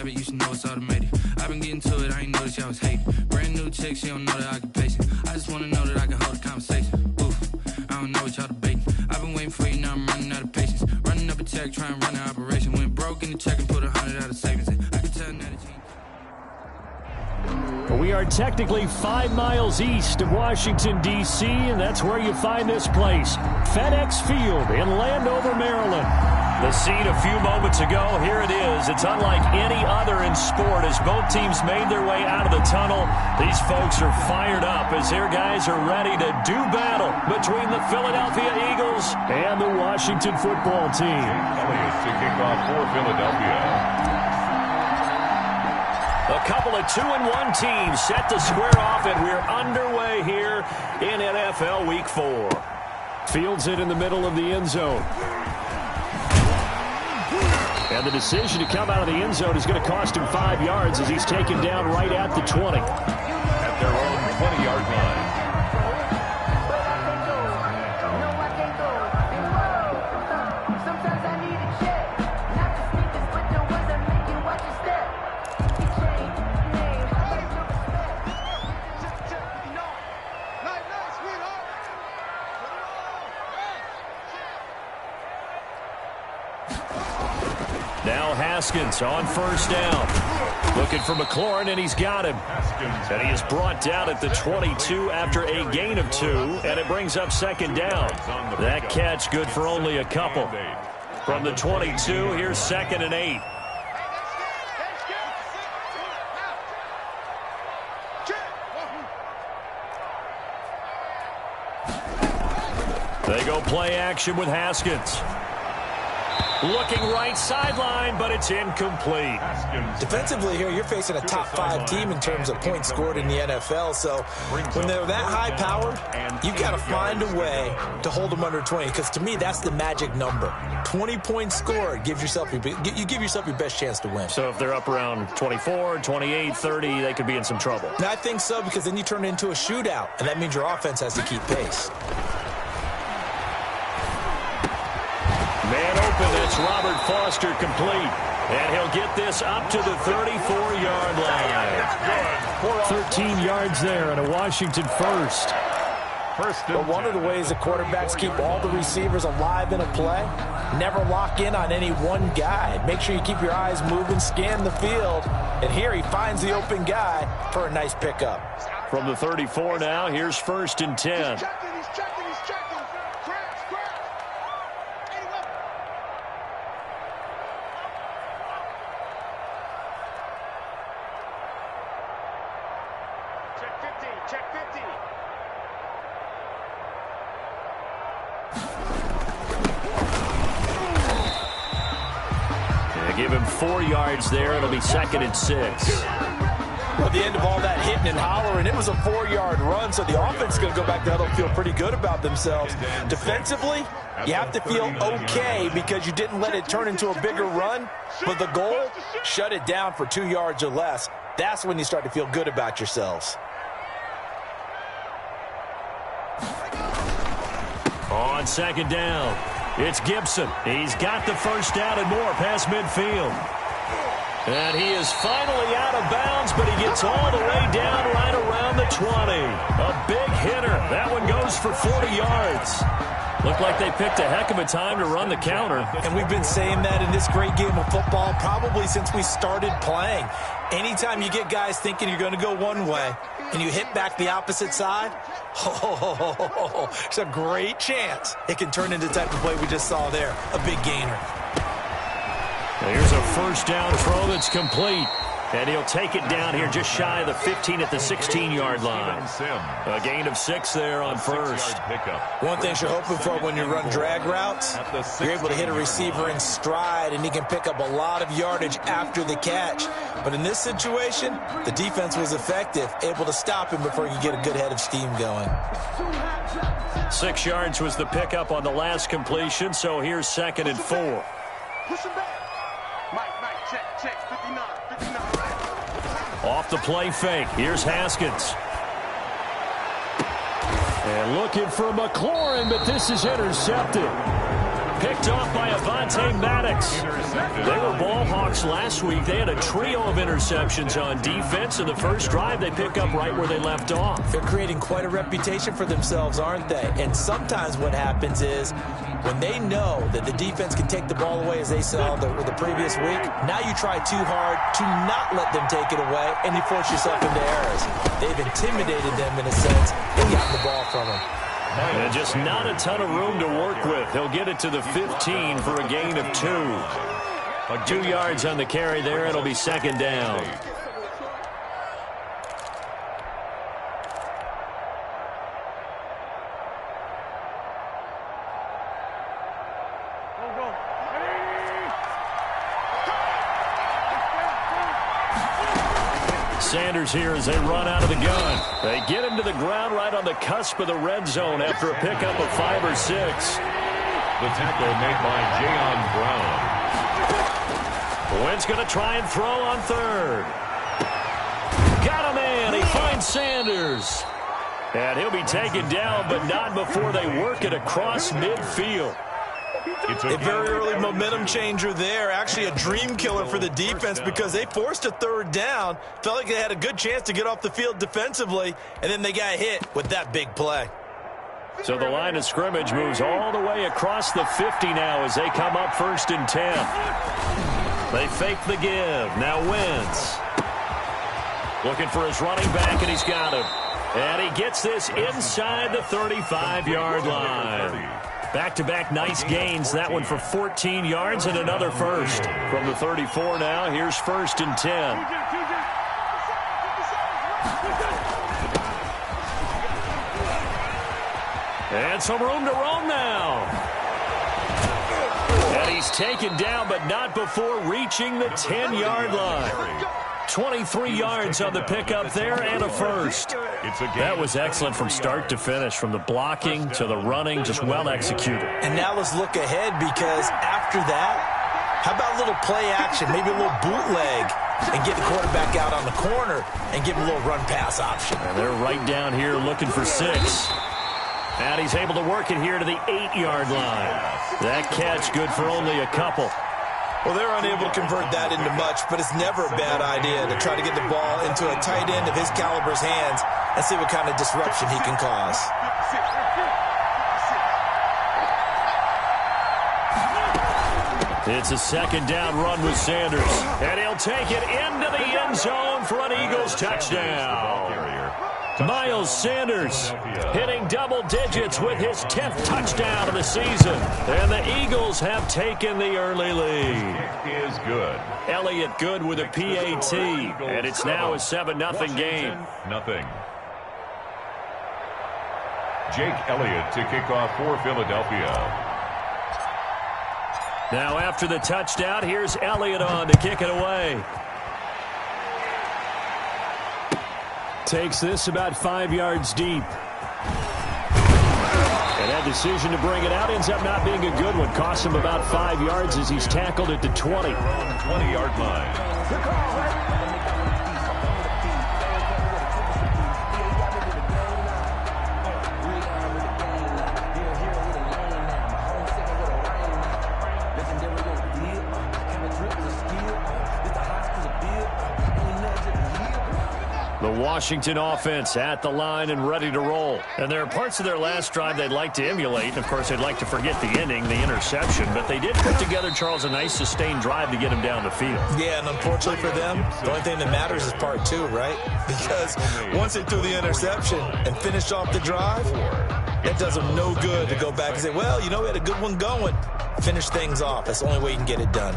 habit, you should know it's automated. I've been getting to it, I ain't noticed y'all was hating. Brand new chick, she don't know the occupation. I just wanna know that I can hold a conversation. Oof, I don't know what y'all debating. I've been waiting for you, now I'm running out of patience. Running up a check, trying to run an operation. Went broke in the check and put 100 out of savings in. I can tell now that you... We are technically 5 miles east of Washington, D.C., and that's where you find this place, FedEx Field in Landover, Maryland. The scene a few moments ago, here it is. It's unlike any other in sport as both teams made their way out of the tunnel. These folks are fired up as their guys are ready to do battle between the Philadelphia Eagles and the Washington football team. Elliott to kick off for Philadelphia. A couple of 2-1 teams set to square off, and we're underway here in NFL Week 4. Fields it in the middle of the end zone. And the decision to come out of the end zone is going to cost him 5 yards as he's taken down right at the 20. At their own 20-yard line. Now Haskins on first down. Looking for McLaurin, and he's got him. And he is brought down at the 22 after a gain of 2, and it brings up second down. That catch good for only a couple. From the 22, here's 2nd and 8. They go play action with Haskins. Looking right sideline, but it's incomplete. Defensively here, you're facing a top 5 team in terms of points scored in the NFL. So when they're that high-powered, you've got to find a way to hold them under 20. Because to me, that's the magic number. 20 points scored, you give yourself your best chance to win. So if they're up around 24, 28, 30, they could be in some trouble. And I think so, because then you turn it into a shootout, and that means your offense has to keep pace. Man open, that's Robert Foster complete. And he'll get this up to the 34-yard line. 13 yards there and a Washington first. But one of the ways that quarterbacks keep all the receivers alive in a play, never lock in on any one guy. Make sure you keep your eyes moving, scan the field. And here he finds the open guy for a nice pickup. From the 34 now, here's 1st and 10. Give him 4 yards there. It'll be 2nd and 6. Well, at the end of all that hitting and hollering, it was a 4-yard run, so the offense is going to go back to huddle and feel pretty good about themselves. Defensively, you have to feel okay because you didn't let it turn into a bigger run, but the goal, shut it down for 2 yards or less. That's when you start to feel good about yourselves. On 2nd down, it's Gibson. He's got the first down and more past midfield. And he is finally out of bounds, but he gets all the way down right around the 20. A big hitter. That one goes for 40 yards. Looked like they picked a heck of a time to run the counter. And we've been saying that in this great game of football probably since we started playing. Anytime you get guys thinking you're going to go one way and you hit back the opposite side, it's a great chance it can turn into the type of play we just saw there, a big gainer. Here's a first down throw that's complete. And he'll take it down here just shy of the 15 at the 16-yard line. A gain of 6 there on first. One thing you're hoping for when you run drag routes, you're able to hit a receiver in stride, and he can pick up a lot of yardage after the catch. But in this situation, the defense was effective, able to stop him before he could get a good head of steam going. 6 yards was the pickup on the last completion, so here's 2nd and 4. Push him back. Mike, check, 59. Off the play fake. Here's Haskins. And looking for McLaurin, but this is intercepted. Picked off by Avonte Maddox. They were ball hawks Seahawks last week, they had a trio of interceptions on defense. In the first drive, they pick up right where they left off. They're creating quite a reputation for themselves, aren't they? And sometimes what happens is when they know that the defense can take the ball away, as they saw the previous week, now you try too hard to not let them take it away, and you force yourself into errors. They've intimidated them in a sense and gotten the ball from them. And just not a ton of room to work with. He'll get it to the 15 for a gain of 2. 2 yards on the carry there. It'll be second down. Sanders here as they run out of the gun. They get him to the ground right on the cusp of the red zone after a pickup of 5 or 6. The tackle made by Jayon Brown. Wentz going to try and throw on third. Got a man. He finds Sanders. And he'll be taken down, but not before they work it across midfield. It's a very early momentum changer there. Actually a dream killer for the defense because they forced a third down. Felt like they had a good chance to get off the field defensively, and then they got hit with that big play. So the line of scrimmage moves all the way across the 50 now as they come up 1st and 10. They fake the give. Now Wentz. Looking for his running back, and he's got him. And he gets this inside the 35-yard line. Back-to-back nice gains. That one for 14 yards and another first. From the 34 now, here's 1st and 10. And some room to roam now. And he's taken down, but not before reaching the 10-yard line. 23 yards on the pickup there and a first. That was excellent from start to finish, from the blocking to the running, just well executed. And now let's look ahead because after that, how about a little play action, maybe a little bootleg, and get the quarterback out on the corner and give him a little run-pass option. And they're right down here looking for 6. And he's able to work it here to the 8-yard line. That catch good for only a couple. Well, they're unable to convert that into much, but it's never a bad idea to try to get the ball into a tight end of his caliber's hands and see what kind of disruption he can cause. It's a second down run with Sanders. And he'll take it into the end zone for an Eagles touchdown. Miles Sanders hitting double digits with his 10th touchdown of the season. And the Eagles have taken the early lead. Is good. Elliott good with a PAT. And it's now a 7-0 game. Nothing. Jake Elliott to kick off for Philadelphia. Now after the touchdown, here's Elliott on to kick it away. Takes this about 5 yards deep. And that decision to bring it out ends up not being a good one. Cost him about 5 yards as he's tackled at the 20. 20-yard line. The Washington offense at the line and ready to roll. And there are parts of their last drive they'd like to emulate. Of course, they'd like to forget the ending, the interception. But they did put together, Charles, a nice sustained drive to get him down the field. Yeah, and unfortunately for them, the only thing that matters is part 2, right? Because once they threw the interception and finished off the drive, it does them no good to go back and say, well, you know, we had a good one going. Finish things off. That's the only way you can get it done.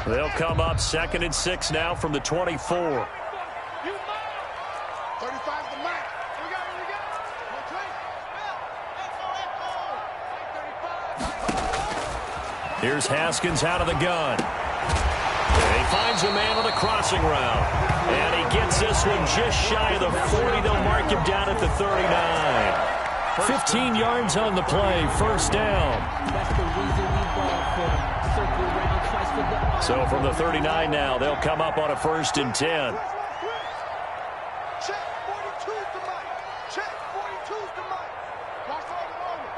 They'll come up 2nd and 6 now from the 24. 35's the mark. Here we go. Here's Haskins out of the gun. And he finds a man on the crossing route. And he gets this one just shy of the 40. They'll mark him down at the 39. 15 yards on the play, first down. So from the 39 now, they'll come up on a 1st and 10. 42's the mic. Check. 42's the mic. Watch all the over.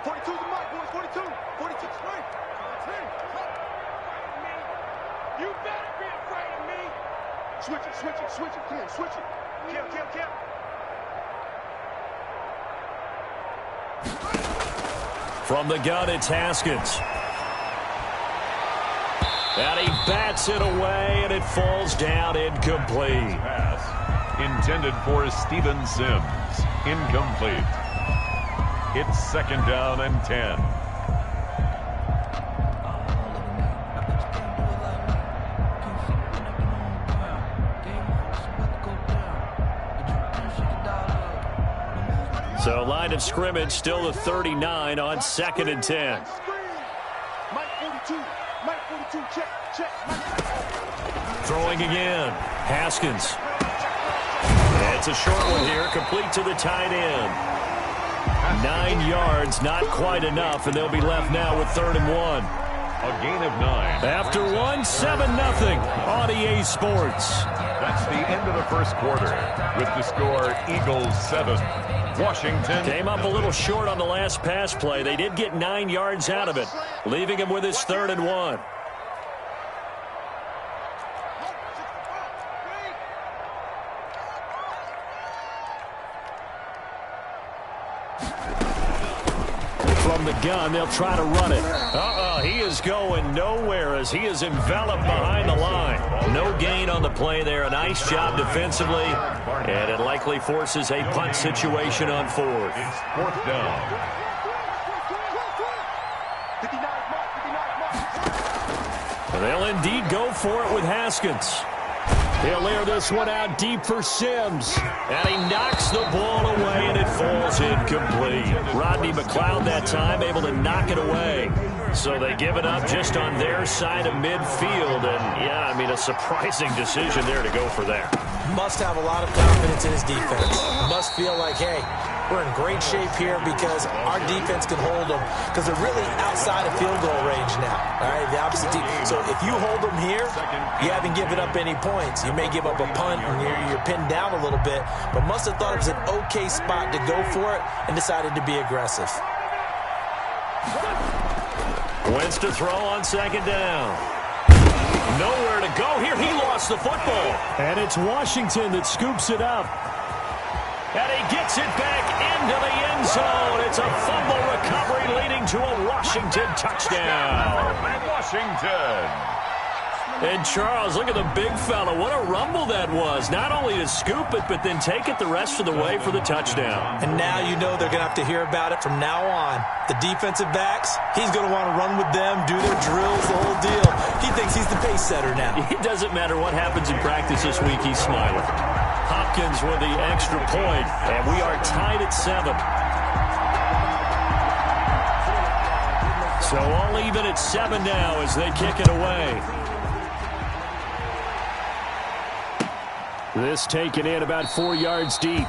42's the mic, boys. 42. 42. You better be afraid of me. Switch it. Come on, switch it. Kill. From the gun, it's Haskins. And he bats it away, and it falls down incomplete. Pass intended for Steven Sims. Incomplete. It's 2nd down and 10. So line of scrimmage still the 39 on 2nd and 10. Mike 42. Mike 42. Check. Throwing again. Haskins. It's a short one here, complete to the tight end. 9 yards, not quite enough, and they'll be left now with 3rd and 1. A gain of 9. After 1, 7-0 on EA Sports. That's the end of the first quarter with the score Eagles 7. Washington Came up a little short on the last pass play. They did get 9 yards out of it, leaving him with his 3rd and 1. From the gun, they'll try to run it. He is going nowhere as he is enveloped behind the line. No gain on the play there. A nice job defensively, and it likely forces a punt situation on 4th. It's 4th down. They'll indeed go for it with Haskins. He'll air this one out deep for Sims. And he knocks the ball away, and it falls incomplete. Rodney McLeod that time able to knock it away. So they give it up just on their side of midfield. And, yeah, I mean, a surprising decision there to go for that. Must have a lot of confidence in his defense. Must feel like, hey, we're in great shape here because our defense can hold them because they're really outside of field goal range now. All right, the opposite team. So if you hold them here, you haven't given up any points. You may give up a punt and you're pinned down a little bit, but must have thought it was an okay spot to go for it and decided to be aggressive. Wentz to throw on 2nd down. Nowhere to go here. He lost the football. And it's Washington that scoops it up. And he gets it back into the end zone. It's a fumble recovery leading to a Washington touchdown. Washington. And Charles, look at the big fella. What a rumble that was. Not only to scoop it, but then take it the rest of the way for the touchdown. And now you know they're going to have to hear about it from now on. The defensive backs, he's going to want to run with them, do their drills, the whole deal. He thinks he's the pace setter now. It doesn't matter what happens in practice this week, he's smiling. Hopkins with the extra point, and we are tied at 7. So all even at 7 now as they kick it away. This taken in about 4 yards deep.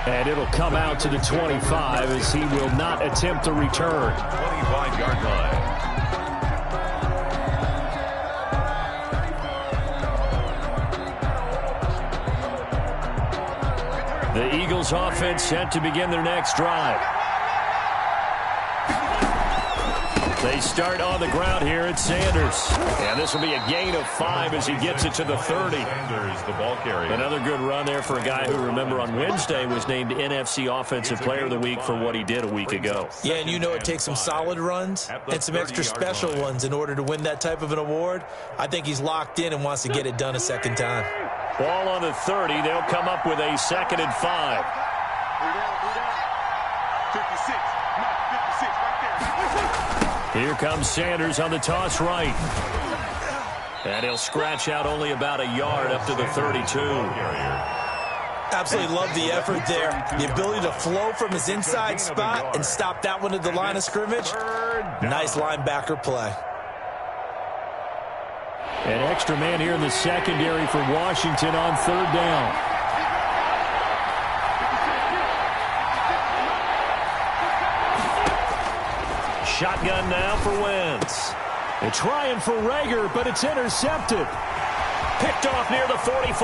And it'll come out to the 25 as he will not attempt to return. 25-yard line. The Eagles offense set to begin their next drive. They start on the ground here at Sanders. And this will be a gain of 5 as he gets it to the 30. Sanders, the ball carrier. Another good run there for a guy who, remember, on Wednesday was named NFC Offensive Player of the Week for what he did a week ago. Yeah, and you know it takes some solid runs and some extra special ones in order to win that type of an award. I think he's locked in and wants to get it done a second time. Ball on the 30. They'll come up with a 2nd and 5. 56. No, 56 right there. Here comes Sanders on the toss right. And he'll scratch out only about a yard up to the 32. Absolutely love the effort there. The ability to flow from his inside spot and stop that one at the line of scrimmage. Nice linebacker play. An extra man here in the secondary for Washington on 3rd down. Shotgun now for Wentz. They're trying for Rager, but it's intercepted. Picked off near the 44.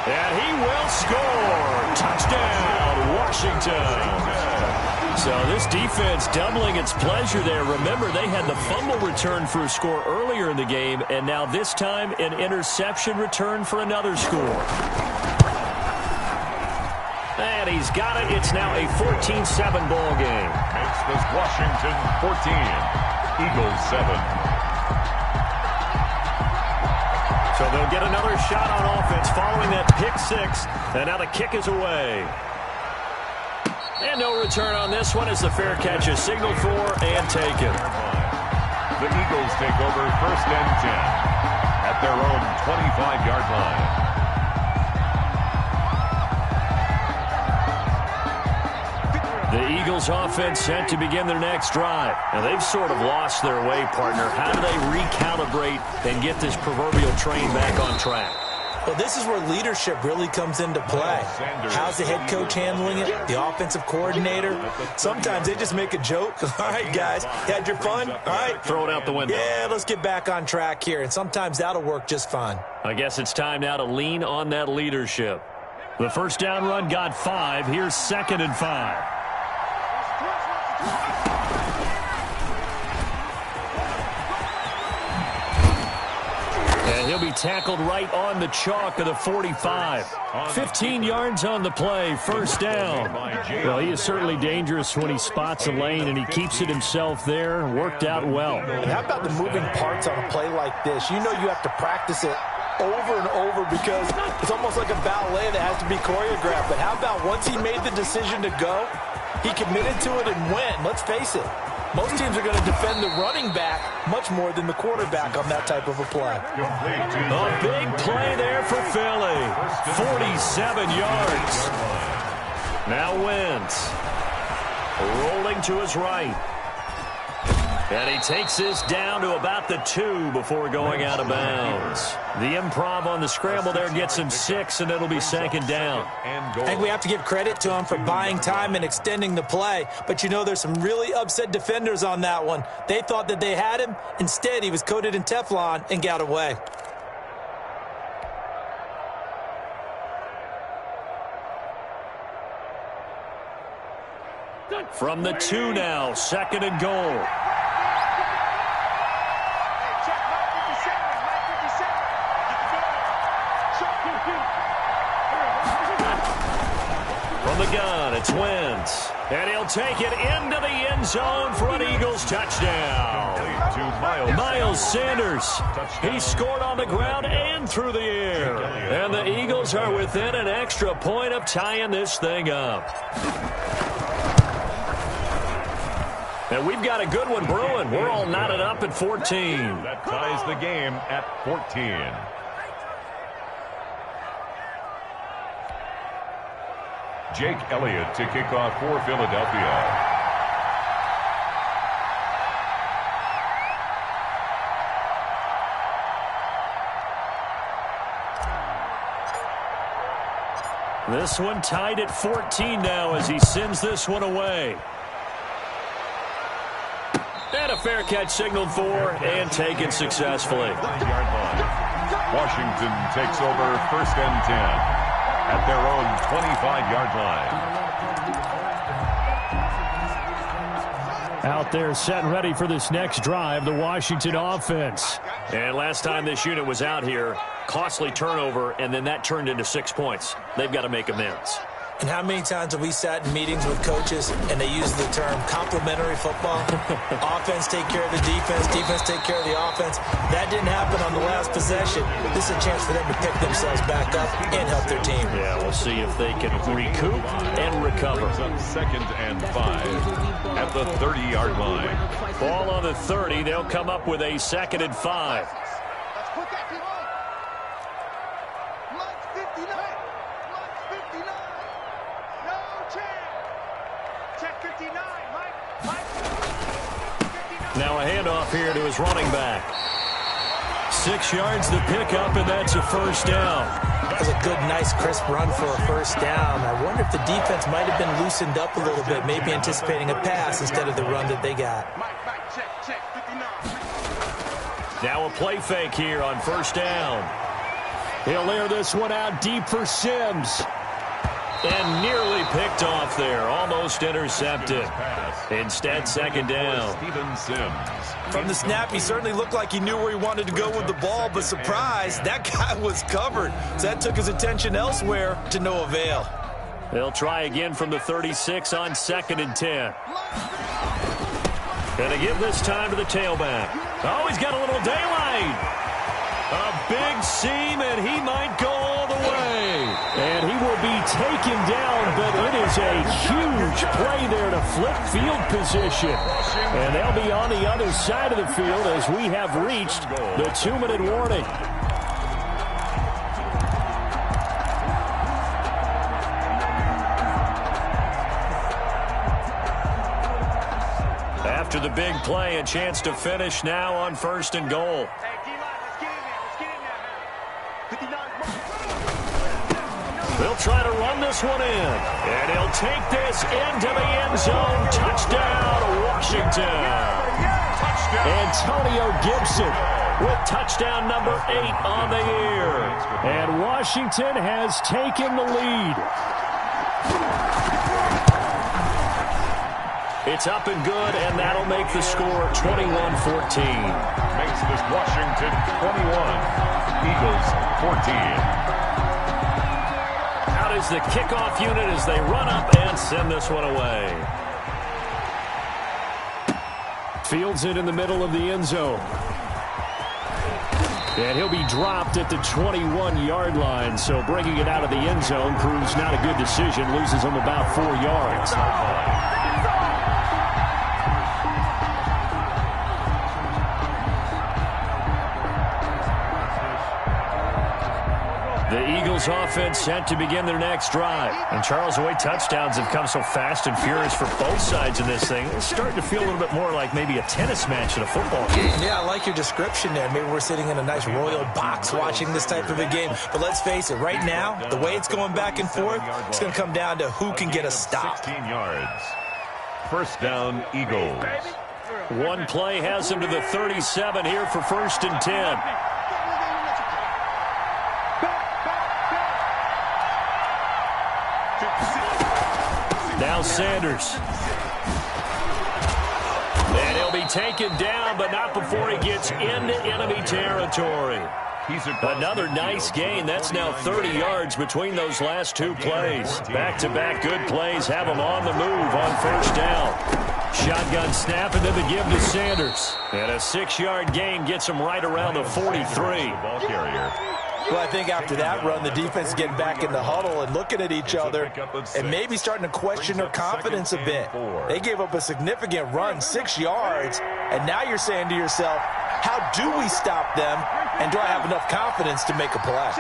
And he will score. Touchdown, Washington. So this defense doubling its pleasure there. Remember, they had the fumble return for a score earlier in the game, and now this time an interception return for another score. And he's got it. It's now a 14-7 ball game. Makes this Washington 14, Eagles 7. So they'll get another shot on offense following that pick six. And now the kick is away. And no return on this one as the fair catch is signaled for and taken. The Eagles take over 1st and 10 at their own 25-yard line. The Eagles offense set to begin their next drive. Now they've sort of lost their way, partner. How do they recalibrate and get this proverbial train back on track? Well, this is where leadership really comes into play. How's the head coach handling it? The offensive coordinator? Sometimes they just make a joke. All right, guys, had your fun? All right. Throw it out the window. Yeah, let's get back on track here. And sometimes that'll work just fine. I guess it's time now to lean on that leadership. The first down run got 5. Here's 2nd and 5. And he'll be tackled right on the chalk of the 45. 15 yards on the play, 1st down. Well, he is certainly dangerous when he spots a lane, and he keeps it himself there. Worked out well. And how about the moving parts on a play like this? You know you have to practice it over and over because it's almost like a ballet that has to be choreographed. But how about once he made the decision to go, he committed to it and went. Let's face it. Most teams are going to defend the running back much more than the quarterback on that type of a play. A big play there for Philly. 47 yards. Now Wentz. Rolling to his right. And he takes this down to about the 2 before going out of bounds. The improv on the scramble there gets him 6, and it'll be 2nd down. I think we have to give credit to him for buying time and extending the play. But, you know, there's some really upset defenders on that one. They thought that they had him. Instead, he was coated in Teflon and got away. From the 2 now, 2nd and goal. From the gun, it's Wentz. And he'll take it into the end zone for an Eagles touchdown. Miles Sanders. He scored on the ground and through the air. And the Eagles are within an extra point of tying this thing up. And we've got a good one brewing. We're all knotted up at 14. That ties the game at 14. Jake Elliott to kick off for Philadelphia. This one tied at 14 now as he sends this one away. And a fair catch signaled for and taken successfully. Washington takes over 1st and 10. At their own 25-yard line. Out there set and ready for this next drive, the Washington offense. And last time this unit was out here, costly turnover, and then that turned into 6 points. They've got to make amends. And how many times have we sat in meetings with coaches and they use the term complementary football? Offense take care of the defense, defense take care of the offense. That didn't happen on the last possession. This is a chance for them to pick themselves back up and help their team. Yeah, we'll see if they can recoup and recover. 2nd and 5 at the 30-yard line. Ball on the 30. They'll come up with a 2nd and 5. Let's put that team on. Mike 59. Mike 59. No chance. Check 59, Mike. Mike 59. Now a handoff here to his running back. 6 yards to pick up, and that's a 1st down. That was a good, nice, crisp run for a 1st down. I wonder if the defense might have been loosened up a little bit, maybe anticipating a pass instead of the run that they got. Mike, check 59. Now a play fake here on 1st down. He'll air this one out deep for Sims. And nearly picked off there. Almost intercepted. Instead, second down. From the snap, he certainly looked like he knew where he wanted to go with the ball, but surprise, that guy was covered. So that took his attention elsewhere to no avail. They'll try again from the 36 on 2nd and 10. Gonna give this time to the tailback. Oh, he's got a little daylight. A big seam, and he might go all the way. And he will be taken down, but it is a huge play there to flip field position. And they'll be on the other side of the field as we have reached the 2-minute warning. After the big play, a chance to finish now on 1st and goal. They'll try to run this one in. And he'll take this into the end zone. Touchdown, Washington. Antonio Gibson with touchdown number 8 on the year. And Washington has taken the lead. It's up and good, and that'll make the score 21-14. Makes this Washington 21, Eagles 14. Out is the kickoff unit as they run up and send this one away. Fields it in the middle of the end zone. And he'll be dropped at the 21-yard line, so bringing it out of the end zone proves not a good decision. Loses him about 4 yards. The Eagles offense set to begin their next drive. And Charles, the way touchdowns have come so fast and furious for both sides in this thing, it's starting to feel a little bit more like maybe a tennis match in a football game. Yeah, I like your description there. Maybe we're sitting in a nice royal box watching this type of a game. But let's face it, right now, the way it's going back and forth, it's going to come down to who can get a stop. 16 yards. First down, Eagles. One play has him to the 37 here for 1st and 10. Now Sanders. And he'll be taken down, but not before he gets into enemy territory. Another nice gain. That's now 30 yards between those last 2 plays. Back-to-back good plays have him on the move on 1st down. Shotgun snap and then the give to Sanders. And a 6-yard gain gets him right around the 43. Ball carrier. Well, I think after that run, the defense is getting back in the huddle and looking at each other and maybe starting to question their confidence a bit. They gave up a significant run, 6 yards, and now you're saying to yourself, how do we stop them, and do I have enough confidence to make a play?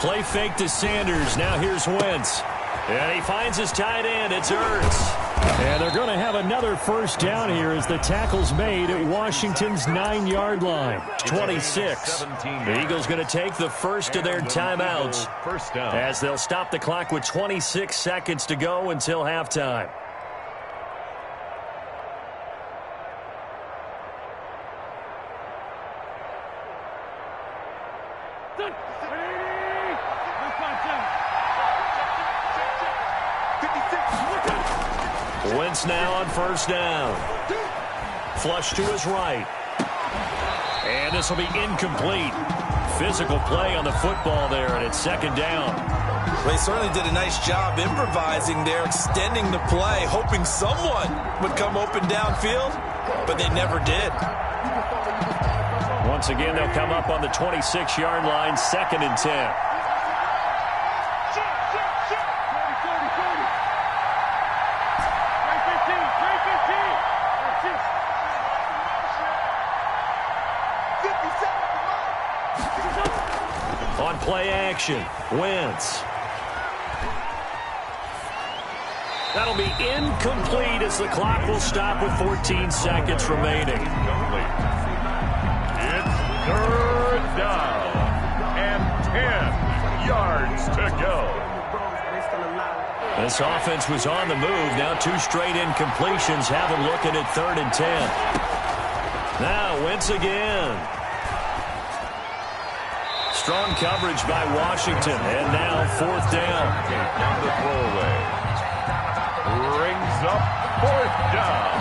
Play fake to Sanders. Now here's Wentz. And he finds his tight end. It's Ertz. And they're going to have another 1st down here as the tackle's made at Washington's 9-yard line. 26. The Eagles going to take the first of their timeouts as they'll stop the clock with 26 seconds to go until halftime. Wentz now on 1st down. Flush to his right. And this will be incomplete. Physical play on the football there, and it's 2nd down. Well, they certainly did a nice job improvising there, extending the play, hoping someone would come open downfield, but they never did. Once again, they'll come up on the 26-yard line, 2nd and 10. On play action, Wentz. That'll be incomplete as the clock will stop with 14 seconds remaining. It's 3rd down and 10 yards to go. This offense was on the move. Now 2 straight incompletions have them looking at 3rd and 10. Now Wentz again. Strong coverage by Washington. And now 4th down. On the throwaway. Rings up 4th down.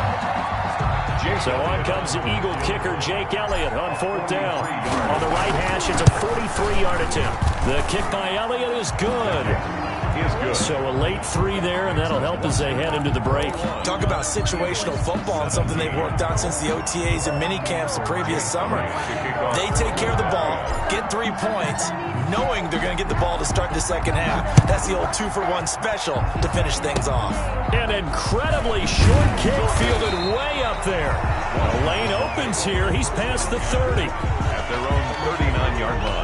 So on comes the Eagle kicker, Jake Elliott, on 4th down. On the right hash, it's a 43-yard attempt. The kick by Elliott is good. So a late 3 there, and that'll help as they head into the break. Talk about situational football and something they've worked on since the OTAs and mini camps the previous summer. They take care of the ball, get 3 points, knowing they're going to get the ball to start the second half. That's the old 2-for-1 special to finish things off. An incredibly short kick fielded way up there. The lane opens here. He's past the 30. At their own 39-yard line.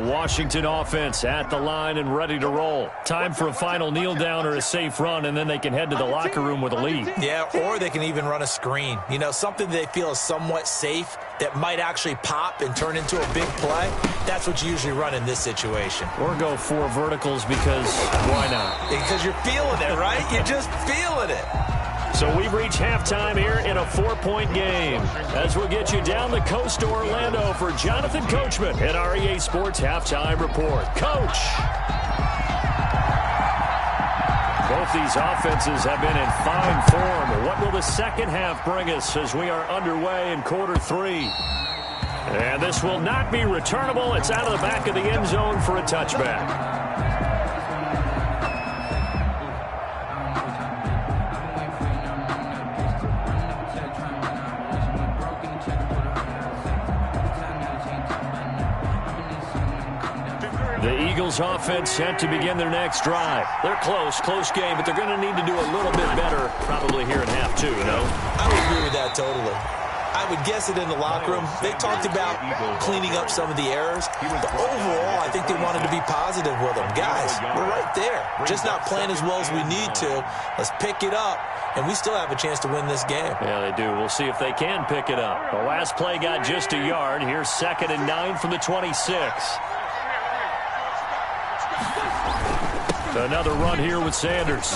Washington offense at the line and ready to roll. Time for a final kneel down or a safe run, and then they can head to the locker room with a lead. Yeah, or they can even run a screen. You know, something they feel is somewhat safe that might actually pop and turn into a big play. That's what you usually run in this situation. Or go 4 verticals because why not? Because you're feeling it, right? You're just feeling it. So we've reached halftime here in a 4-point game. As we'll get you down the coast to Orlando for Jonathan Coachman at our EA Sports Halftime Report. Coach! Both these offenses have been in fine form. What will the second half bring us as we are underway in quarter 3? And this will not be returnable. It's out of the back of the end zone for a touchback. The Eagles offense set to begin their next drive. They're close game, but they're going to need to do a little bit better probably here in half 2, no? I would agree with that totally. I would guess it in the locker room. They talked about cleaning up some of the errors, but overall, I think they wanted to be positive with them. Guys, we're right there. Just not playing as well as we need to. Let's pick it up, and we still have a chance to win this game. Yeah, they do. We'll see if they can pick it up. The last play got just a yard. Here's 2nd and 9 from the 26. Another run here with Sanders.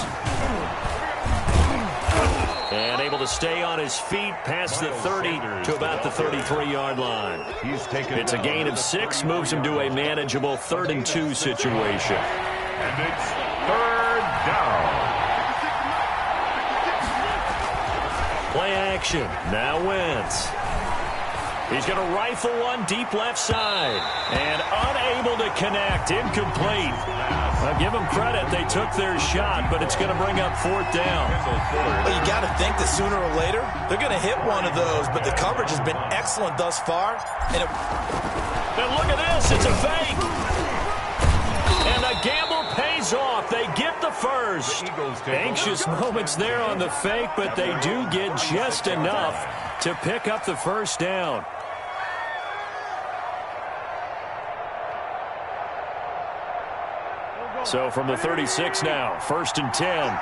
And able to stay on his feet past the 30 to about the 33-yard line. It's a gain of 6, moves him to a manageable 3rd and 2 situation. And it's 3rd down. Play action. Now Wentz. He's going to rifle one deep left side. And unable to connect. Incomplete. I'll give them credit. They took their shot, but it's going to bring up 4th down. Well, you got to think that sooner or later, they're going to hit one of those, but the coverage has been excellent thus far. And look at this. It's a fake. And the gamble pays off. They get the first. Anxious moments there on the fake, but they do get just enough to pick up the first down. So from the 36 now, 1st and 10.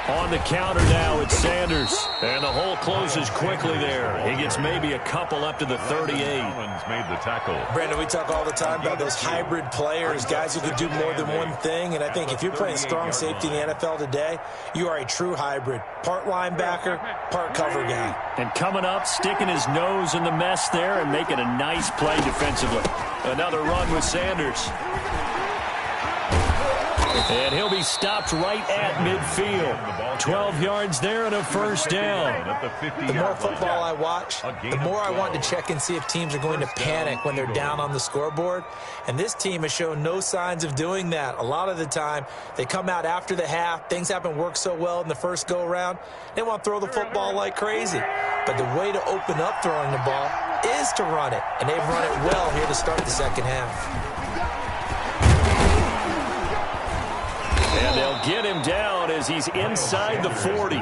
On the counter now, it's Sanders. And the hole closes quickly there. He gets maybe a couple up to the 38. Made the tackle. Brandon, we talk all the time about those hybrid players, guys who can do more than one thing. And I think if you're playing strong safety in the NFL today, you are a true hybrid. Part linebacker, part cover guy. And coming up, sticking his nose in the mess there and making a nice play defensively. Another run with Sanders. And he'll be stopped right at midfield. 12 yards there and a first down. The more football I watch, the more I want to check and see if teams are going to panic when they're down on the scoreboard. And this team has shown no signs of doing that. A lot of the time, they come out after the half. Things haven't worked so well in the first go-around. They want to throw the football like crazy. But the way to open up throwing the ball is to run it. And they've run it well here to start the second half. And they'll get him down as he's inside the 40.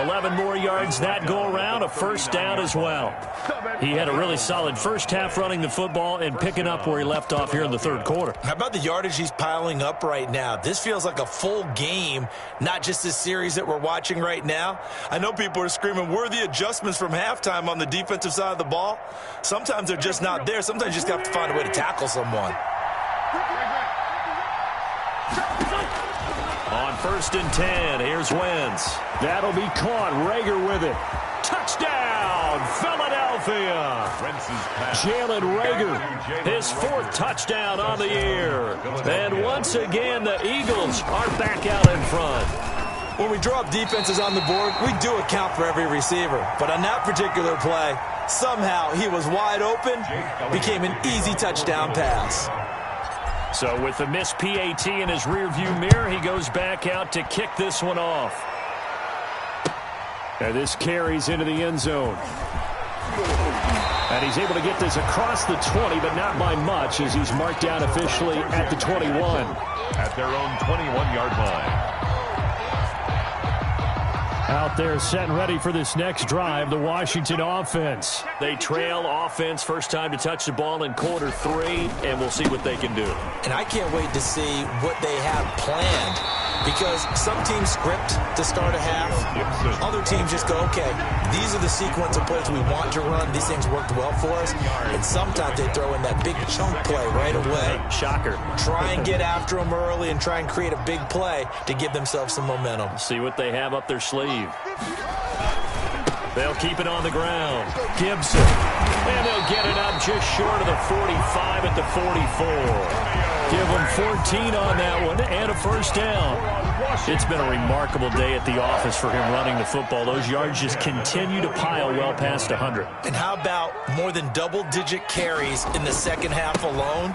11 more yards that go around, a first down as well. He had a really solid first half running the football and picking up where he left off here in the third quarter. How about the yardage he's piling up right now? This feels like a full game, not just this series that we're watching right now. I know people are screaming, where are the adjustments from halftime on the defensive side of the ball? Sometimes they're just not there. Sometimes you just have to find a way to tackle someone. On 1st and 10, here's Wentz. That'll be caught. Rager with it. Touchdown, Philadelphia. Jalen Rager, his 4th touchdown on the year. And once again, the Eagles are back out in front. When we draw up defenses on the board, we do account for every receiver. But on that particular play, somehow he was wide open, became an easy touchdown pass. So with the missed PAT in his rearview mirror, he goes back out to kick this one off. And this carries into the end zone. And he's able to get this across the 20, but not by much, as he's marked down officially at the 21. At their own 21-yard line. Out there set and ready for this next drive, the Washington offense. They trail offense, first time to touch the ball in quarter 3, and we'll see what they can do. And I can't wait to see what they have planned, because some teams script to start a half. Other teams just go, okay, these are the sequence of plays we want to run. These things worked well for us. And sometimes they throw in that big chunk play right away. Shocker. Try and get after them early and try and create a big play to give themselves some momentum. See what they have up their sleeve. They'll keep it on the ground. Gibson. And they'll get it up just short of the 45 at the 44. Give them 14 on that one and a first down. It's been a remarkable day at the office for him running the football. Those yards just continue to pile well past 100. And how about more than double-digit carries in the second half alone?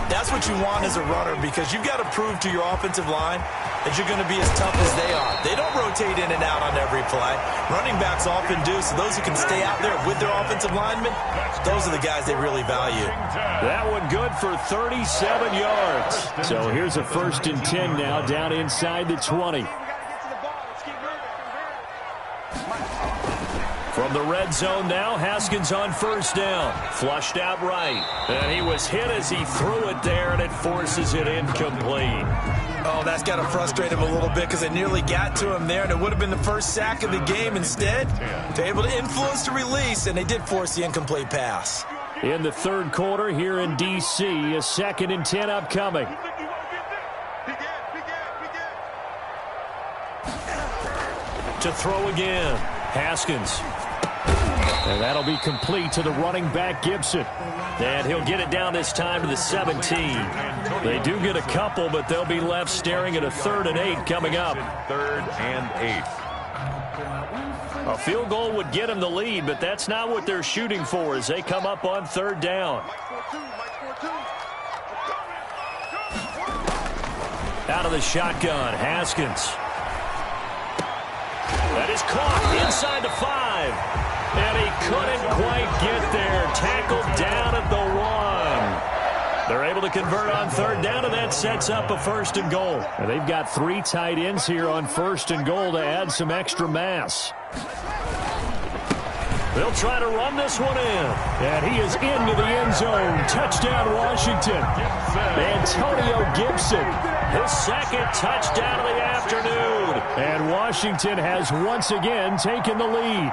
That's what you want as a runner, because you've got to prove to your offensive line that you're going to be as tough as they are. They don't rotate in and out on every play. Running backs often do, so those who can stay out there with their offensive linemen, those are the guys they really value. That one good for 37 yards. So here's a 1st and 10 now, down inside the 20. From the red zone now, Haskins on first down. Flushed out right. And he was hit as he threw it there, and it forces it incomplete. Oh, that's got to frustrate him a little bit, because it nearly got to him there, and it would have been the first sack of the game. Instead, they're able to influence the release, and they did force the incomplete pass. In the third quarter here in D.C., a 2nd and 10 upcoming. To throw again, Haskins. And that'll be complete to the running back, Gibson. And he'll get it down this time to the 17. They do get a couple, but they'll be left staring at a 3rd and 8 coming up. 3rd and 8. A field goal would get them the lead, but that's not what they're shooting for as they come up on 3rd down. Out of the shotgun, Haskins. That is caught inside the 5. And he couldn't quite get there. Tackled down at the 1. They're able to convert on 3rd down, and that sets up a 1st and goal. And they've got 3 tight ends here on 1st and goal to add some extra mass. They'll try to run this one in. And he is into the end zone. Touchdown, Washington. Antonio Gibson, his 2nd touchdown of the afternoon. And Washington has once again taken the lead.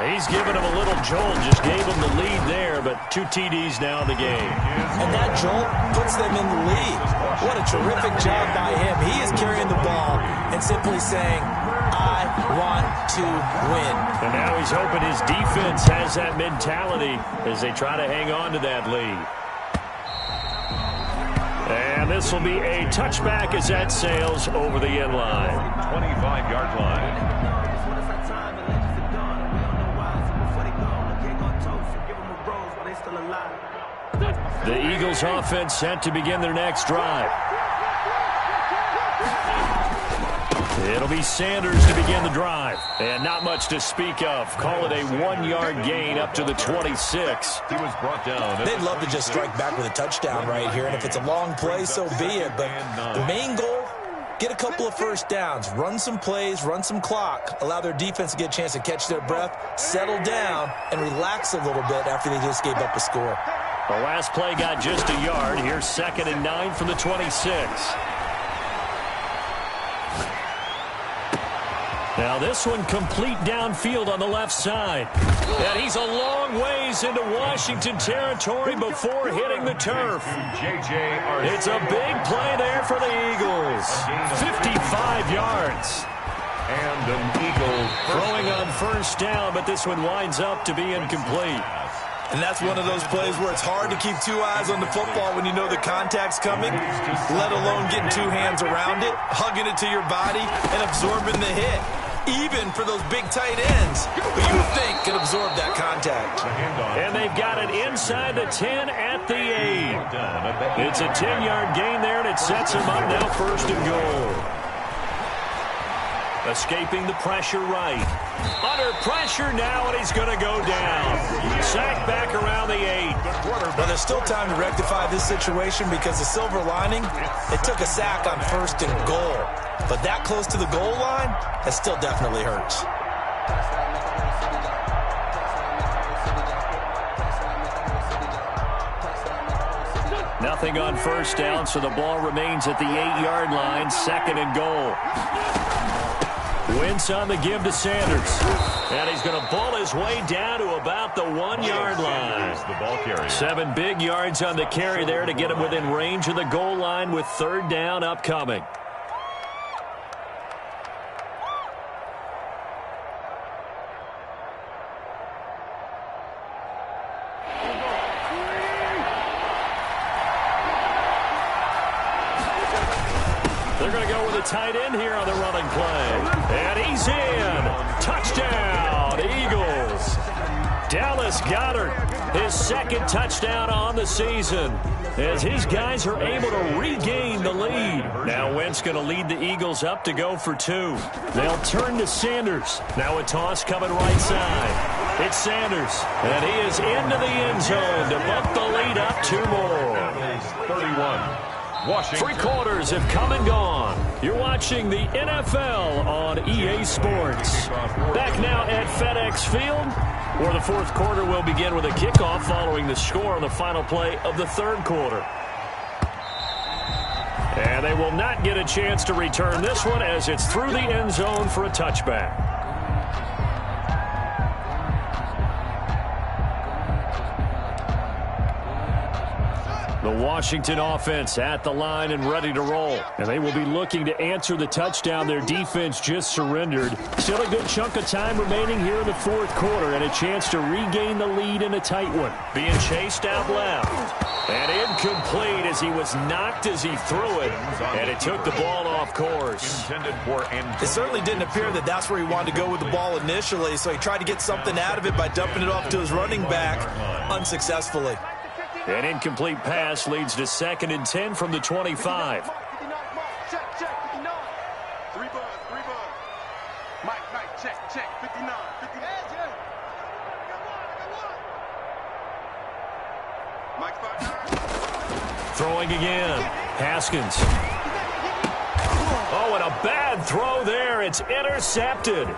He's given him a little jolt, just gave him the lead there, but 2 TDs now in the game. And that jolt puts them in the lead. What a terrific job by him. He is carrying the ball and simply saying, I want to win. And now he's hoping his defense has that mentality as they try to hang on to that lead. And this will be a touchback as that sails over the end line. 25-yard line. The Eagles offense set to begin their next drive. It'll be Sanders to begin the drive. And not much to speak of. Call it a 1-yard gain up to the 26. He was brought down. They'd love to just strike back with a touchdown right here. And if it's a long play, so be it. But the main goal, get a couple of first downs. Run some plays, run some clock. Allow their defense to get a chance to catch their breath, settle down, and relax a little bit after they just gave up a score. The last play got just a yard. Here's 2nd and 9 from the 26. Now this one complete downfield on the left side. And he's a long ways into Washington territory before hitting the turf. It's a big play there for the Eagles. 55 yards. And an Eagle throwing on first down, but this one winds up to be incomplete. And that's one of those plays where it's hard to keep two eyes on the football when you know the contact's coming, let alone getting two hands around it, hugging it to your body, and absorbing the hit. Even for those big tight ends who you would think could absorb that contact. And they've got it inside the 10 at the 8. It's a 10-yard gain there, and it sets them up now 1st and goal. Escaping the pressure right. Under pressure now, and he's going to go down. Sacked back around the 8. Well, there's still time to rectify this situation because the silver lining, it took a sack on 1st and goal. But that close to the goal line, that still definitely hurts. Nothing on first down, so the ball remains at the 8-yard line, 2nd and goal. Wentz on the give to Sanders. And he's going to ball his way down to about the 1-yard line. 7 big yards on the carry there to get him within range of the goal line with 3rd down upcoming. They're going to go with a tight end here on the running play. And he's in. Touchdown, Eagles. Dallas Goedert, his 2nd touchdown on the season, as his guys are able to regain the lead. Now Wentz going to lead the Eagles up to go for 2. They'll turn to Sanders. Now a toss coming right side. It's Sanders, and he is into the end zone to bump the lead up 2 more. 31. Washington. 3 quarters have come and gone. You're watching the NFL on EA Sports. Back now at FedEx Field, where the 4th quarter will begin with a kickoff following the score on the final play of the 3rd quarter. And they will not get a chance to return this one as it's through the end zone for a touchback. The Washington offense at the line and ready to roll. And they will be looking to answer the touchdown their defense just surrendered. Still a good chunk of time remaining here in the 4th quarter and a chance to regain the lead in a tight one. Being chased out left. And incomplete as he was knocked as he threw it. And it took the ball off course. It certainly didn't appear that that's where he wanted to go with the ball initially, so he tried to get something out of it by dumping it off to his running back unsuccessfully. An incomplete pass leads to 2nd and 10 from the 25. Check, 59. 3 buzz. Mike, check, 59. Mike, 5. Throwing again. Haskins. Oh, and a bad throw there. It's intercepted.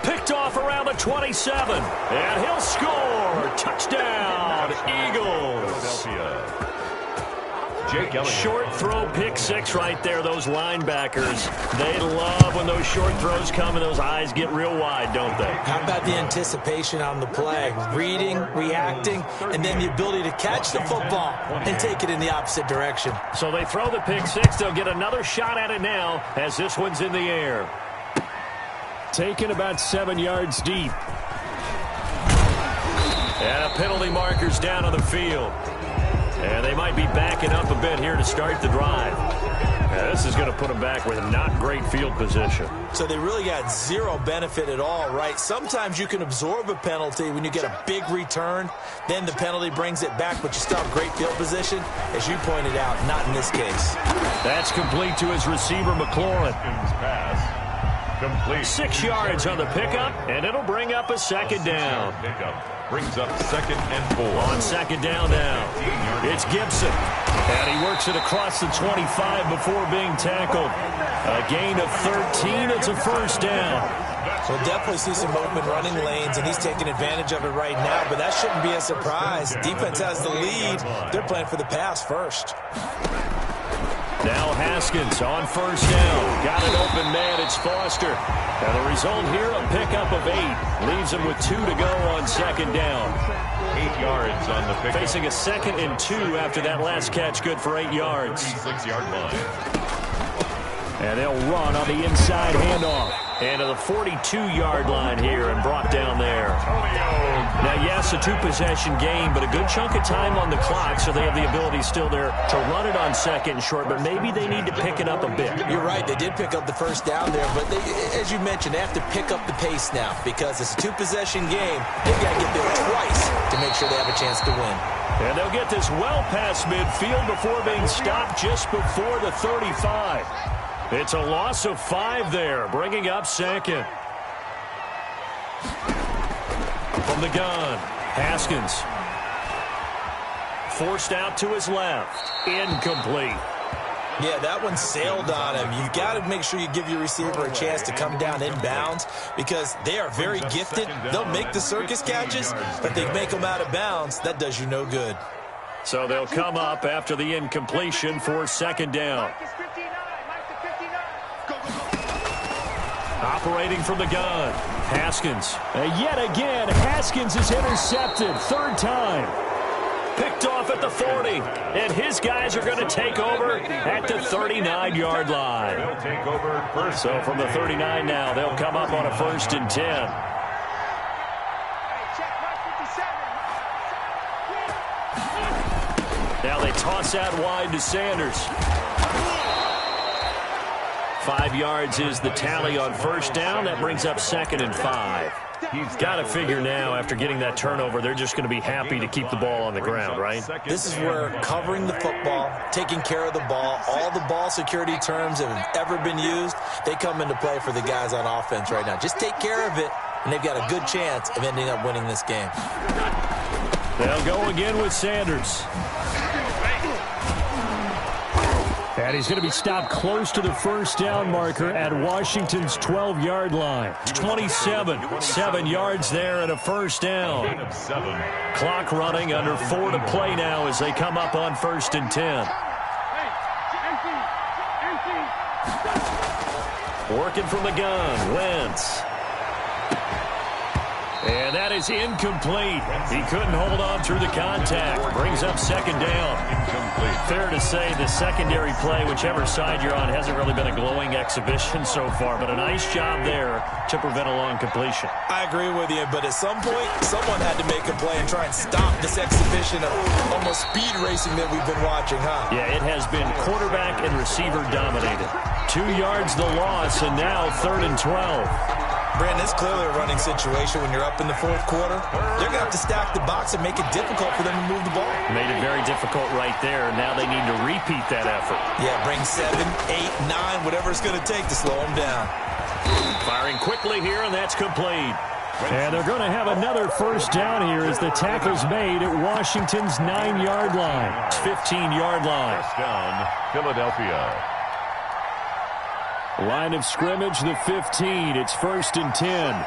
Picked off around the 27. And he'll score. Touchdown, Eagles. Short throw, pick 6 right there, those linebackers. They love when those short throws come and those eyes get real wide, don't they? How about the anticipation on the play? Reading, reacting, and then the ability to catch the football and take it in the opposite direction. So they throw the pick 6. They'll get another shot at it now as this one's in the air. Taken about 7 yards deep. And a penalty marker's down on the field. And they might be backing up a bit here to start the drive. Now, this is going to put them back with not great field position. So they really got zero benefit at all, right? Sometimes you can absorb a penalty when you get a big return. Then the penalty brings it back, but you still have great field position. As you pointed out, not in this case. That's complete to his receiver, McLaurin. Pass. Complete. 6 yards on the pickup, and it'll bring up a second down. Pickup brings up 2nd and 4. On second down now, it's Gibson. And he works it across the 25 before being tackled. A gain of 13. It's a first down. We'll definitely see some open running lanes, and he's taking advantage of it right now, but that shouldn't be a surprise. Defense has the lead. They're playing for the pass first. Now Haskins on first down. Got an open man. It's Foster. And the result here, a pickup of 8. Leaves him with 2 to go on second down. 8 yards on the pickup. Facing a 2nd and 2 after that last catch. Good for 8 yards. 6-yard line. And they'll run on the inside handoff. And to the 42-yard line here and brought down there. Now, yes, a 2-possession game, but a good chunk of time on the clock, so they have the ability still there to run it on 2nd and short, but maybe they need to pick it up a bit. You're right. They did pick up the first down there, but they, as you mentioned, they have to pick up the pace now because it's a 2-possession game. They've got to get there twice to make sure they have a chance to win. And they'll get this well past midfield before being stopped just before the 35. It's a loss of 5 there, bringing up 2nd. From the gun, Haskins. Forced out to his left. Incomplete. Yeah, that one sailed on him. You've got to make sure you give your receiver a chance to come down inbounds because they are very gifted. They'll make the circus catches, but they make them out of bounds. That does you no good. So they'll come up after the incompletion for second down. Operating from the gun, Haskins. Yet again, Haskins is intercepted. 3rd time. Picked off at the 40. And his guys are going to take over at the 39-yard line. They'll take over first. So from the 39 now, they'll come up on a 1st and 10. Now they toss out wide to Sanders. 5 yards is the tally on first down. That brings up 2nd and 5. He's got to figure now, after getting that turnover, they're just going to be happy to keep the ball on the ground, right? This is where covering the football, taking care of the ball, all the ball security terms that have ever been used, they come into play for the guys on offense right now. Just take care of it, and they've got a good chance of ending up winning this game. They'll go again with Sanders. And he's going to be stopped close to the first down marker at Washington's 12-yard line. 27, 7 yards there and a first down. Clock running, under 4 to play now as they come up on 1st and 10. Working from the gun, Wentz. And that is incomplete. He couldn't hold on through the contact. Brings up 2nd down. Incomplete. Fair to say the secondary play, whichever side you're on, hasn't really been a glowing exhibition so far, but a nice job there to prevent a long completion. I agree with you, but at some point, someone had to make a play and try and stop this exhibition of almost speed racing that we've been watching, huh? Yeah, it has been quarterback and receiver dominated. 2 yards the loss, and now 3rd and 12. Brandon, it's clearly a running situation when you're up in the 4th quarter. They're going to have to stack the box and make it difficult for them to move the ball. Made it very difficult right there. Now they need to repeat that effort. Yeah, bring 7, 8, 9, whatever it's going to take to slow them down. Firing quickly here, and that's complete. And they're going to have another first down here as the tackle's made at Washington's 9-yard line. 15-yard line. First down, Philadelphia. Line of scrimmage, the 15. It's 1st and 10.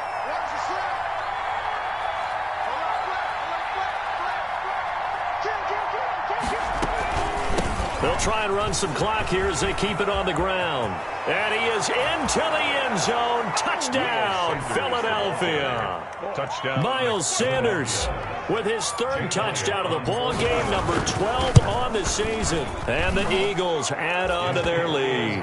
They'll try and run some clock here as they keep it on the ground. And he is into the end zone. Touchdown, Philadelphia. Touchdown. Miles Sanders with his 3rd touchdown of the ball game, number 12 on the season. And the Eagles add on to their lead.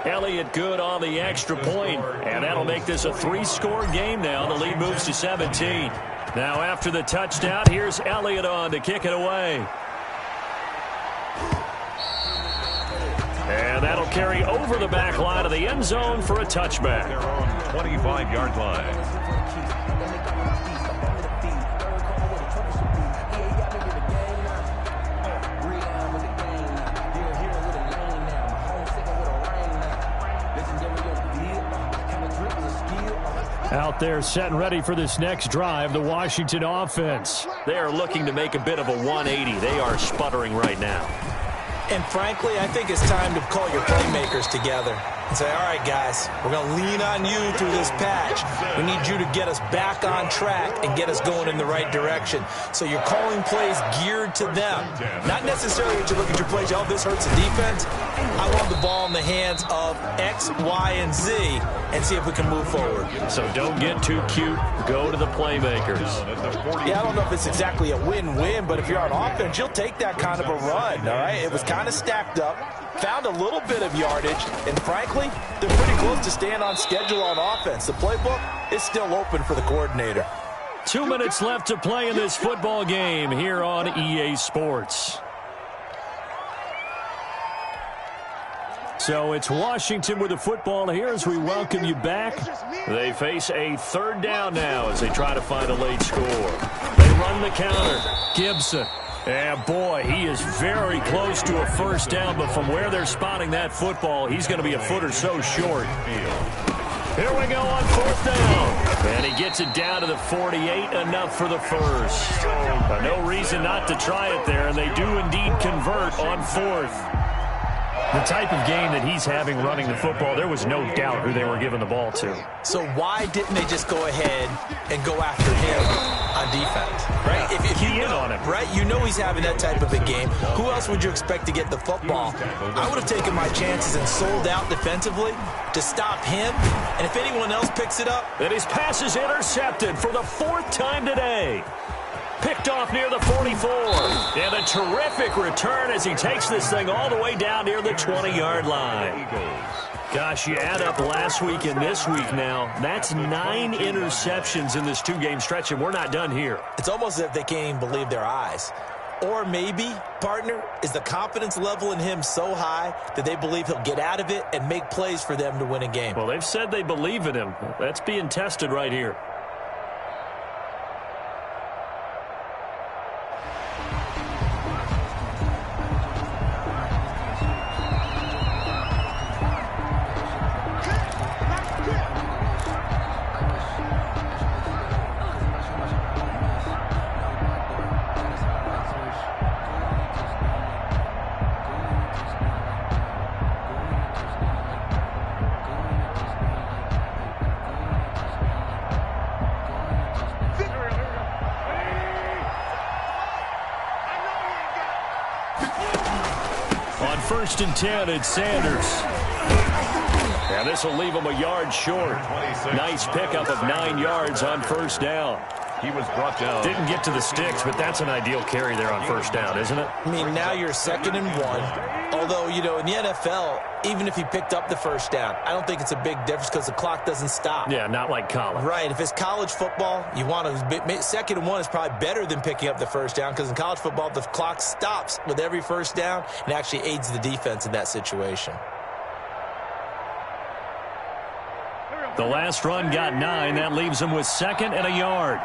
Elliott good on the extra point, and that'll make this a 3-score game now. The lead moves to 17. Now after the touchdown, here's Elliott on to kick it away. And that'll carry over the back line of the end zone for a touchback. Their own 25-yard line. Out there set and ready for this next drive, the Washington offense. They are looking to make a bit of a 180. They are sputtering right now. And frankly, I think it's time to call your playmakers together and say, all right, guys, we're going to lean on you through this patch. We need you to get us back on track and get us going in the right direction. So you're calling plays geared to them. Not necessarily that you look at your plays, oh, this hurts the defense. I want the ball in the hands of X, Y, and Z and see if we can move forward. So don't get too cute. Go to the playmakers. Yeah, I don't know if it's exactly a win-win, but if you're on offense, you'll take that kind of a run, all right? It was kind of stacked up, found a little bit of yardage, and frankly, they're pretty close to staying on schedule on offense. The playbook is still open for the coordinator. 2 minutes left to play in this football game here on EA Sports. So it's Washington with the football here as we welcome you back. They face a third down now as they try to find a late score. They run the counter. Gibson. And boy, he is very close to a first down, but from where they're spotting that football, he's going to be a foot or so short. Here we go on fourth down. And he gets it down to the 48, enough for the first. No reason not to try it there, and they do indeed convert on fourth. The type of game that he's having running the football, there was no doubt who they were giving the ball to. So why didn't they just go ahead and go after him on defense? Right? If you know, on him. Right? You know he's having that type of a game. Who else would you expect to get the football? I would have taken my chances and sold out defensively to stop him. And if anyone else picks it up. And his pass is intercepted for the fourth time today. Picked off near the 44. And a terrific return as he takes this thing all the way down near the 20-yard line. Gosh, you add up last week and this week now, that's 9 interceptions in this two-game stretch, and we're not done here. It's almost as if they can't even believe their eyes. Or maybe, partner, is the confidence level in him so high that they believe he'll get out of it and make plays for them to win a game. Well, they've said they believe in him. That's being tested right here. First and 10, it's Sanders. And this will leave him a yard short. Nice pickup of 9 yards on first down. He was brought down. Didn't get to the sticks, but that's an ideal carry there on first down, isn't it? I mean, now you're 2nd and 1. Although, you know, in the NFL, even if he picked up the first down, I don't think it's a big difference because the clock doesn't stop. Yeah, not like college. Right. If it's college football, you want to 2nd and 1 is probably better than picking up the first down because in college football, the clock stops with every first down and actually aids the defense in that situation. The last run got 9. That leaves him with 2nd and a yard.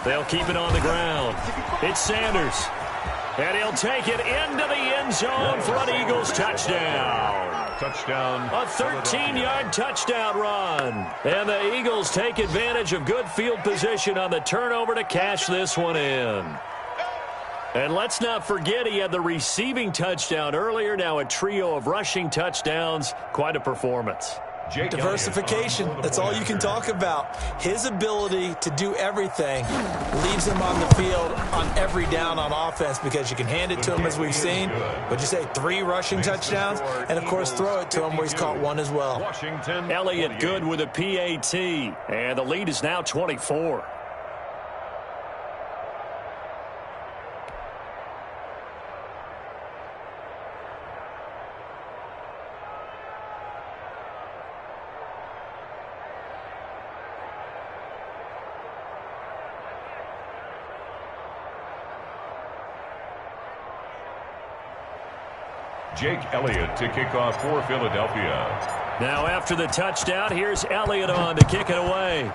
They'll keep it on the ground. It's Sanders. And he'll take it into the end zone for an Eagles touchdown. Touchdown. A 13-yard touchdown run. And the Eagles take advantage of good field position on the turnover to cash this one in. And let's not forget he had the receiving touchdown earlier. Now a trio of rushing touchdowns. Quite a performance. Diversification, that's all you can talk about. His ability to do everything leaves him on the field on every down on offense because you can hand it to him as we've seen. Would you say 3 rushing touchdowns? And, of course, throw it to him where he's caught 1 as well. Elliott good with a PAT. And the lead is now 24. Jake Elliott to kick off for Philadelphia. Now after the touchdown, here's Elliott on to kick it away.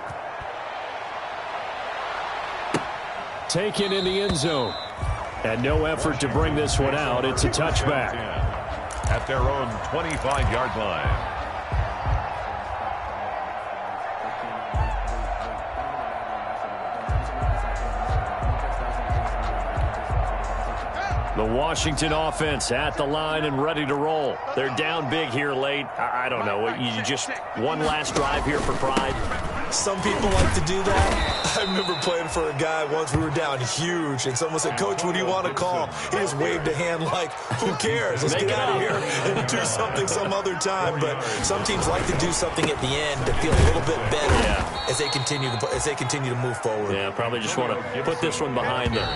Taken in the end zone. And no effort to bring this one out. It's a touchback. At their own 25-yard line. The Washington offense at the line and ready to roll. They're down big here late. I don't know. You just one last drive here for pride. Some people like to do that. I remember playing for a guy once. We were down huge, and someone said, "Coach, what do you want to call?" He just waved a hand like, "Who cares? Let's get out of here and do something some other time." But some teams like to do something at the end to feel a little bit better as they continue to move forward. Yeah, probably just want to put this one behind them.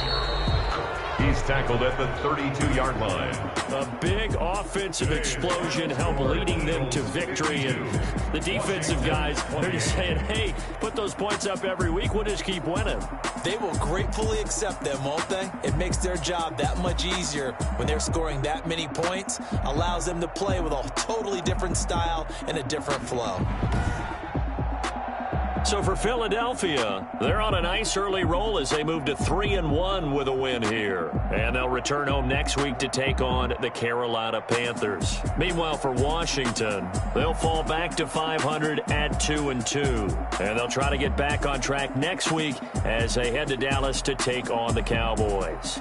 He's tackled at the 32-yard line. A big offensive explosion helped leading them to victory. And the defensive guys, they're just saying, hey, put those points up every week. We'll just keep winning. They will gratefully accept them, won't they? It makes their job that much easier when they're scoring that many points. Allows them to play with a totally different style and a different flow. So for Philadelphia, they're on a nice early roll as they move to 3-1 with a win here. And they'll return home next week to take on the Carolina Panthers. Meanwhile, for Washington, they'll fall back to 500 at 2-2. And they'll try to get back on track next week as they head to Dallas to take on the Cowboys.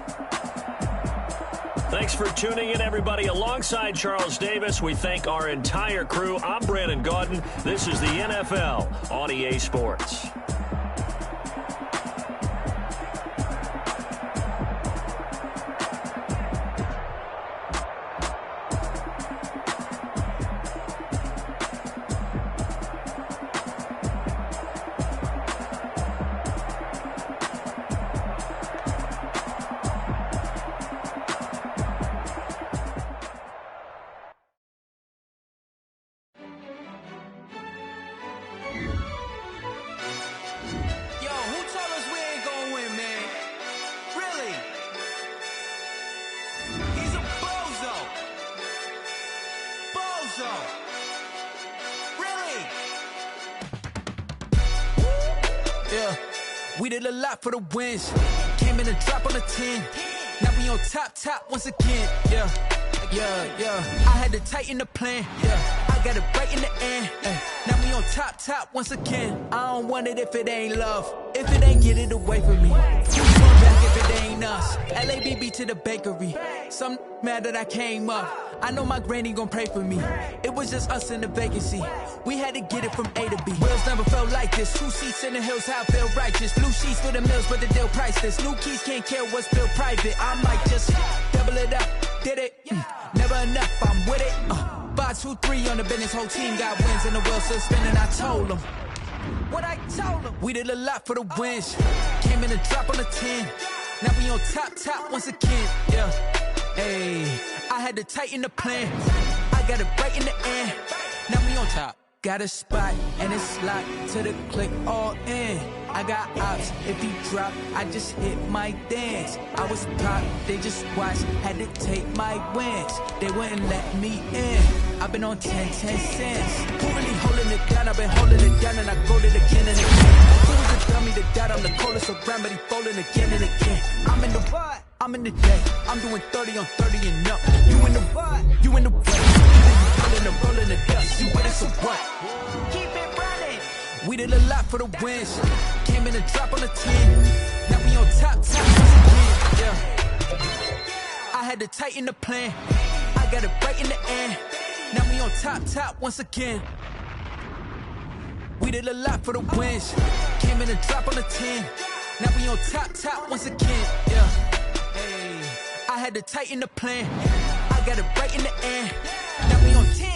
Thanks for tuning in, everybody. Alongside Charles Davis, we thank our entire crew. I'm Brandon Gaudin. This is the NFL on EA Sports. We did a lot for the wins. Came in a drop on a 10. Now we on top once again. Yeah. I had to tighten the plan. Yeah. I got it right in the end. Now we on top once again. I don't want it if it ain't love. If it ain't, get it away from me. Who's going back if it ain't us? LABB to the bakery. Some mad that I came up. I know my granny gon' pray for me. It was just us in the vacancy. We had to get it from A to B. Wheels never felt like this. 2 seats in the hills, how I feel righteous. Blue sheets for the mills, but the deal priceless. New keys can't care what's built private. I might just double it up. Did it? Never enough, I'm with it. 5, 2, 3 on the business. Whole team got wins and the wheels still spinning. I told them what I told them. We did a lot for the wins. Came in a drop on a 10. Now we on top once again. Yeah. Hey, I had to tighten the plan. I got it right in the end. Now we on top. Got a spot and it's locked to the click all in. I got ops, if he drop, I just hit my dance. I was pop, they just watched, had to take my wins. They wouldn't let me in. I've been on 10 cents. Who really holding it down? I've been holding it down and I go it again and again. Who was the dummy that died? I'm the coldest around, but he folding again and again. I'm in the what? I'm in the day. I'm doing 30 on 30 and up. You in the what? You in the what? Either you rolling the dust. You with it, so what? Keep it running. We did a lot for the wins. Came in a drop on a 10. Now we on top once again. Yeah. I had to tighten the plan. I got it right in the end. Now we on top once again. We did a lot for the wins. Came in a drop on a 10. Now we on top once again. Yeah. Hey, I had to tighten the plan. I got it right in the end. Now we on 10.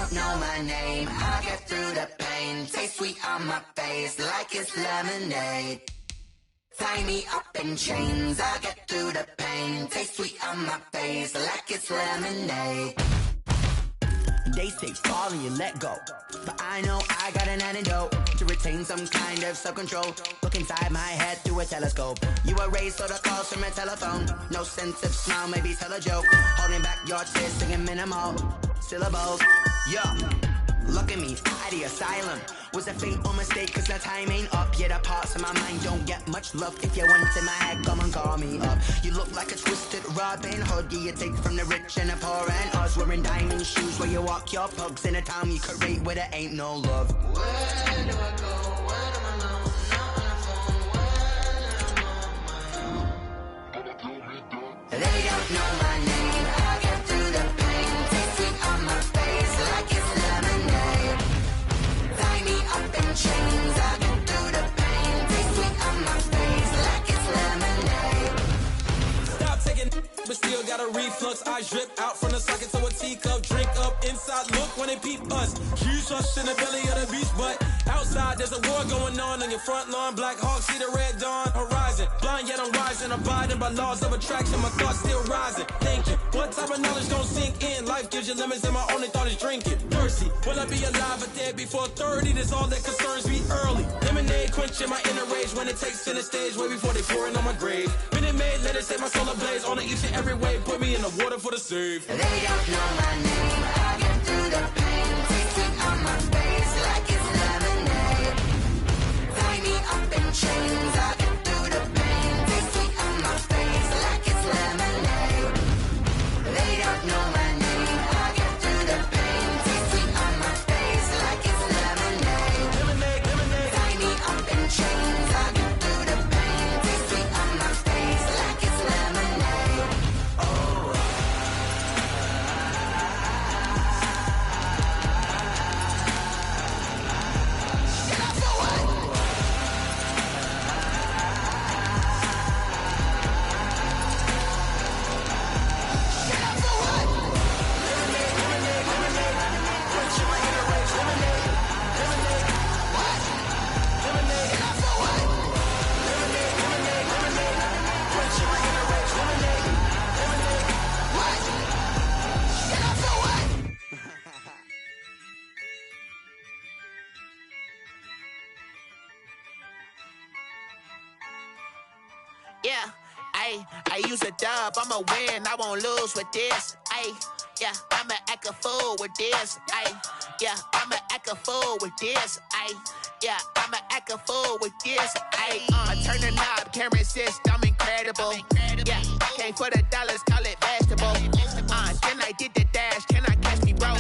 don't know my name, I'll get through the pain. Taste sweet on my face like it's lemonade. Tie me up in chains, I'll get through the pain. Taste sweet on my face like it's lemonade. They say fall and you let go, but I know I got an antidote to retain some kind of self-control. Look inside my head through a telescope. You erase all the calls from a telephone. No sense of smile, maybe tell a joke. Holding back your tears, singing minimal syllables. Yo, look at me, at the asylum. Was a fate or mistake, cause the time ain't up. Yet the parts of my mind don't get much love. If you want in my head, come and call me up. You look like a twisted Robin Hood. Yeah, you take from the rich and the poor and us. Wearing diamond shoes where you walk your pugs in a town you could rate where there ain't no love. Where do I go? Where do I know? Not on the phone, where am I? They don't know my name. I get through the pain. Taste sweet on my face like it's lemonade. Tie me up in chains. I get through the pain. Taste sweet on my face like it's lemonade. Stop taking, but still got a reflux. I drip out from the socket to a teacup. Drink up inside, look when they peep us. Huge us in the belly of the beach, but outside there's a war going on your front lawn. Black Hawk, see the red dawn horizon. Blind yet I'm rising, abiding by laws of attraction. My thoughts still rising, thinking what type of knowledge don't sink in? Life gives you limits and my only thought is drinking. Thirsty, will I be alive or dead before 30? That's all that concerns me early. Lemonade quenching my inner rage when it takes center stage way before they pour it on my grave. Minute Maid, let it set my soul ablaze on each and every way. Put me in the water for the save. They don't know my name. I get through the pain. Taste sweet on my face like it's lemonade. Tie me up in chains. I get through the pain. Taste sweet on my face like it's lemonade. They don't know my name. I get through the pain. Taste sweet on my face like it's lemonade. Lemonade, lemonade. Tie me up in chains. I get through the pain. Taste sweet on my face like it's lemonade. Oh. Yeah, I use a dub, I'ma win, I won't lose with this. Yeah, I'ma act a fool with this. Yeah, I'ma act a fool with this. Yeah, I'ma act a fool with this. I turn the knob, can't resist, I'm incredible. Yeah, came for the dollars, call it vegetable. Then I did the dash, can I catch me, bro?